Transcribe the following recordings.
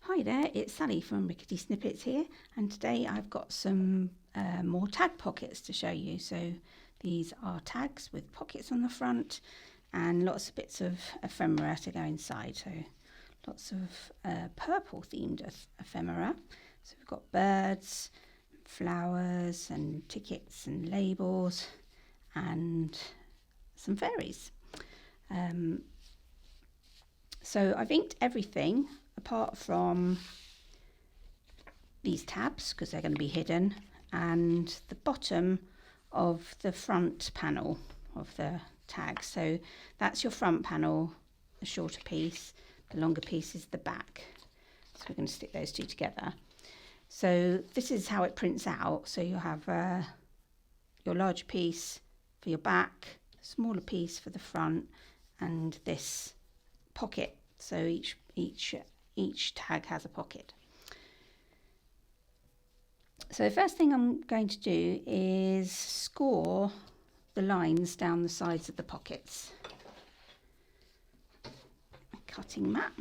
Hi there, it's Sally from Rickety Snippets here, and today I've got some more tag pockets to show you. So these are tags with pockets on the front and lots of bits of ephemera to go inside. So lots of purple themed ephemera. So we've got birds, flowers and tickets and labels and some fairies. So I've inked everything apart from these tabs because they're going to be hidden, and the bottom of the front panel of the tag. So that's your front panel, the shorter piece. The longer piece is the back. So we're going to stick those two together. So this is how it prints out. So you'll have your larger piece for your back, smaller piece for the front, and this pocket. So each tag has a pocket. So the first thing I'm going to do is score the lines down the sides of the pockets. A cutting mat.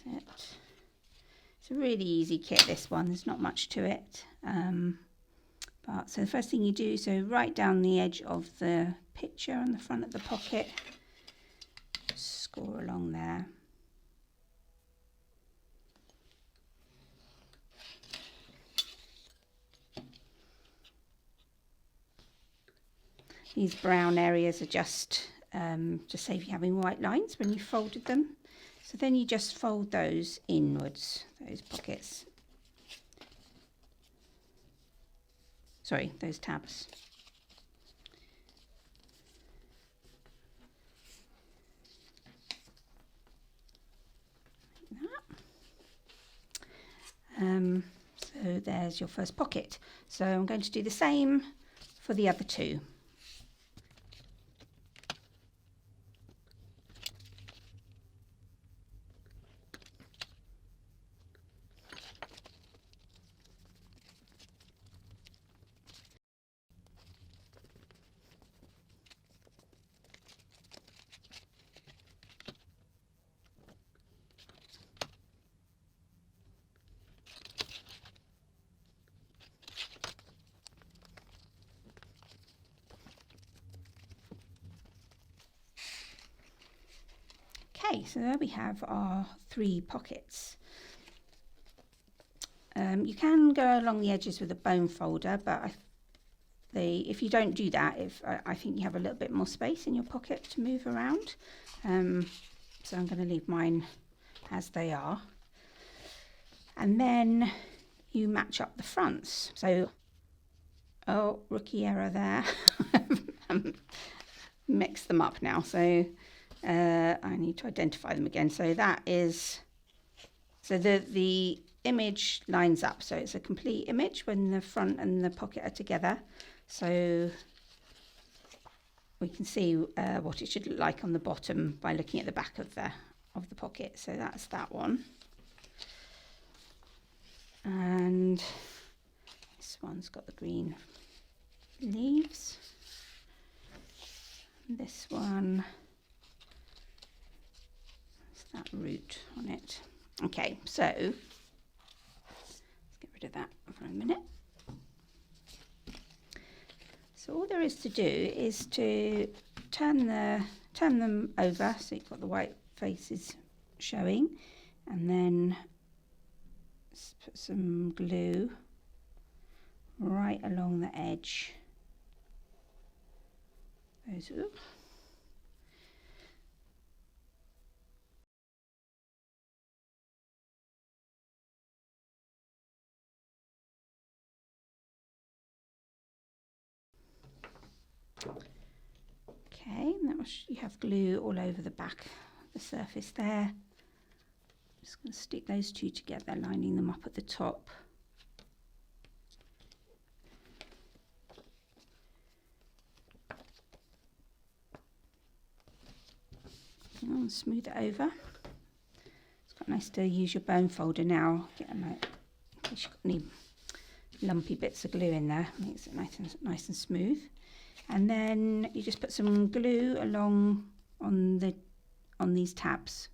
It's a really easy kit, this one. There's not much to it. So the first thing you do, so right down the edge of the picture on the front of the pocket, score along there. These brown areas are just to save you having white lines when you folded them. So then you just fold those inwards, those pockets. Sorry, those tabs. So there's your first pocket. So I'm going to do the same for the other two. Okay, so there we have our three pockets. You can go along the edges with a bone folder, but if you don't do that, I think you have a little bit more space in your pocket to move around. So I'm going to leave mine as they are. And then you match up the fronts. So, oh, rookie error there. Mix them up now. So I need to identify them again. So that is, so the image lines up. So it's a complete image when the front and the pocket are together. So we can see what it should look like on the bottom by looking at the back of the pocket. So that's that one. And this one's got the green leaves. And this one, that root on it. Okay, so let's get rid of that for a minute. So all there is to do is to turn them over so you've got the white faces showing, and then put some glue right along the edge. Those are. Okay, and you have glue all over the back, the surface there. I'm just going to stick those two together, lining them up at the top. And smooth it over. It's quite nice to use your bone folder now. Get them out in case you've got any lumpy bits of glue in there. Makes it nice and smooth. And then you just put some glue along on the on these tabs.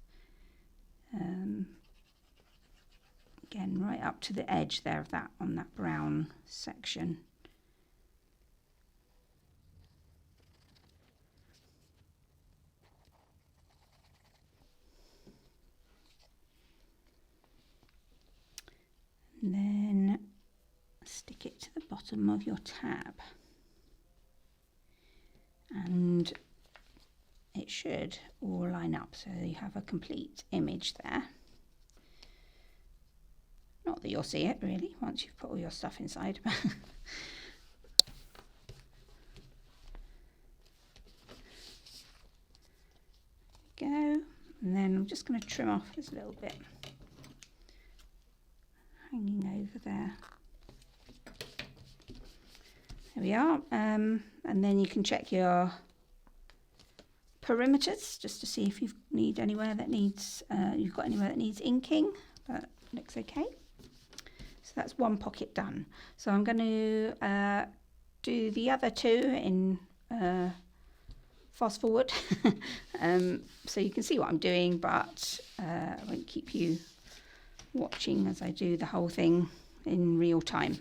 Again, right up to the edge there of that, on that brown section. And then stick it to the bottom of your tab. And it should all line up so you have a complete image there. Not that you'll see it really once you've put all your stuff inside. Go, and then I'm just going to trim off this little bit hanging over there. There we are, and then you can check your perimeters just to see if you've got anywhere that needs inking, but looks okay. So that's one pocket done. So I'm going to do the other two in fast forward, so you can see what I'm doing, but I won't keep you watching as I do the whole thing in real time.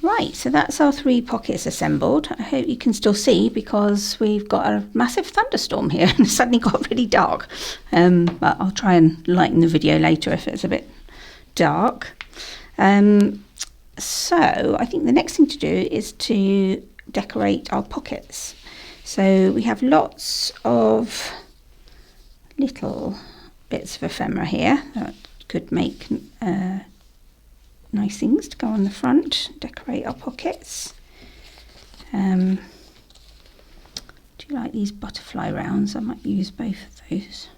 Right, so that's our 3 pockets assembled. I hope you can still see because we've got a massive thunderstorm here and it suddenly got really dark. But I'll try and lighten the video later if it's a bit dark. So I think the next thing to do is to decorate our pockets. So we have lots of little bits of ephemera here that could make nice things to go on the front, decorate our pockets. Do you like these butterfly rounds? I might use both of those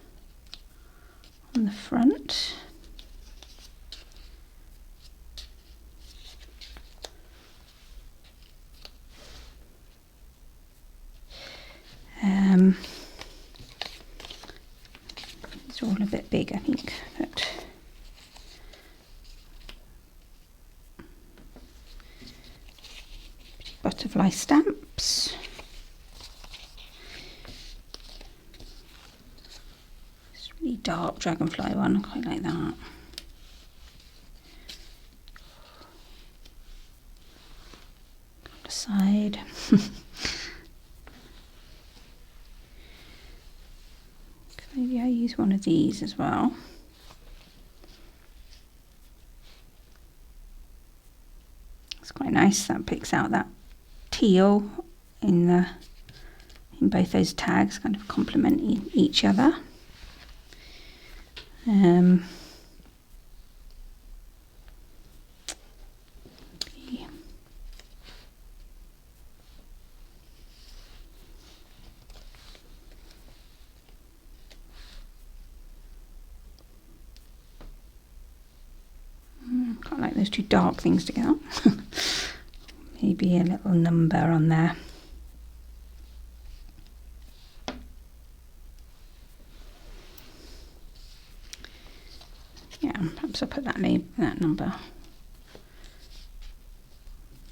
on the front. It's all a bit big, I think, but butterfly stamps. This really dark dragonfly one, I quite like that. Side. Maybe I use one of these as well. It's quite nice. That picks out that teal in both those tags, kind of complement each other. Quite like those two dark things together. Maybe a little number on there. Yeah, perhaps I'll put that number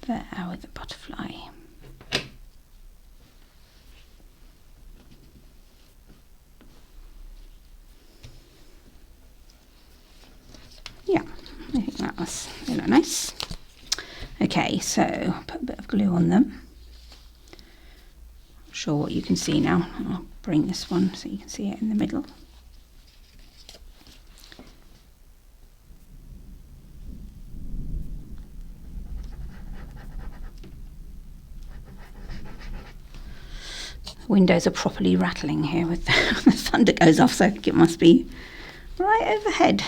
there with the butterfly. Yeah, I think that was really nice. Okay, so put a bit of glue on them. Not sure what you can see now. I'll bring this one so you can see it in the middle. Windows are properly rattling here with the thunder goes off, so I think it must be right overhead.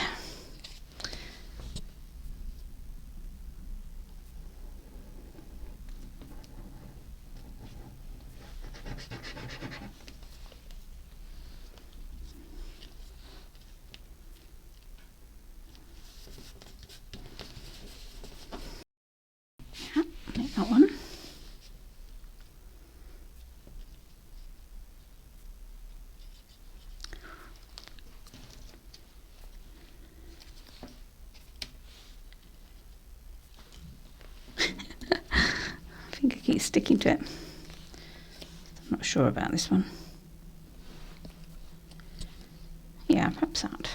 Yeah, make that one. I think I keep sticking to it. I'm not sure about this one. Yeah, perhaps that.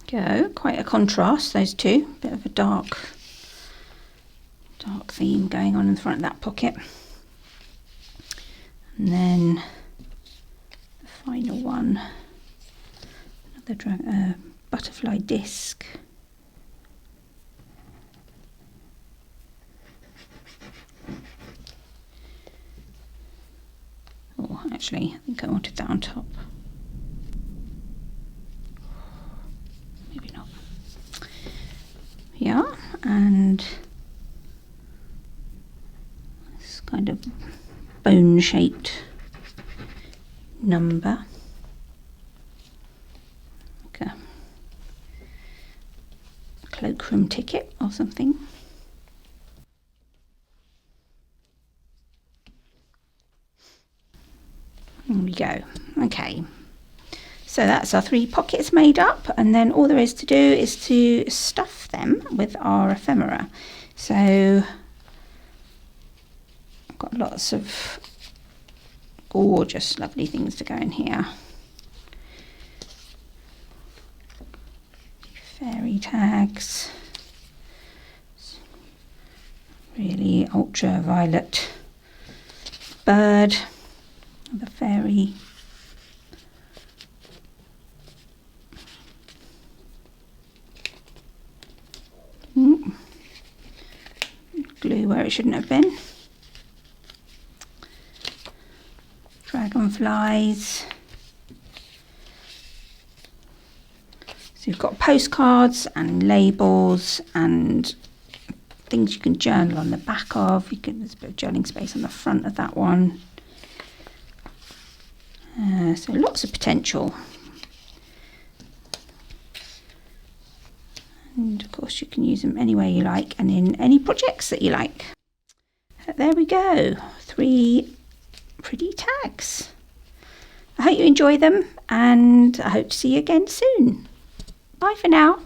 Go, quite a contrast, those two. Bit of a dark theme going on in the front of that pocket. And then the final one, another butterfly disc. Oh, actually, I think I wanted that on top. Maybe not. Yeah, and this kind of bone-shaped number. Like a cloakroom ticket or something. There we go. Okay, so that's our 3 pockets made up, and then all there is to do is to stuff them with our ephemera. So I've got lots of gorgeous, lovely things to go in here. Fairy tags, really ultraviolet bird, the fairy. Glue where it shouldn't have been. Dragonflies. So you've got postcards and labels and things you can journal on the back of. There's a bit of journaling space on the front of that one. So lots of potential. And of course you can use them any way you like and in any projects that you like. There we go, 3 pretty tags. I hope you enjoy them, and I hope to see you again soon. Bye for now.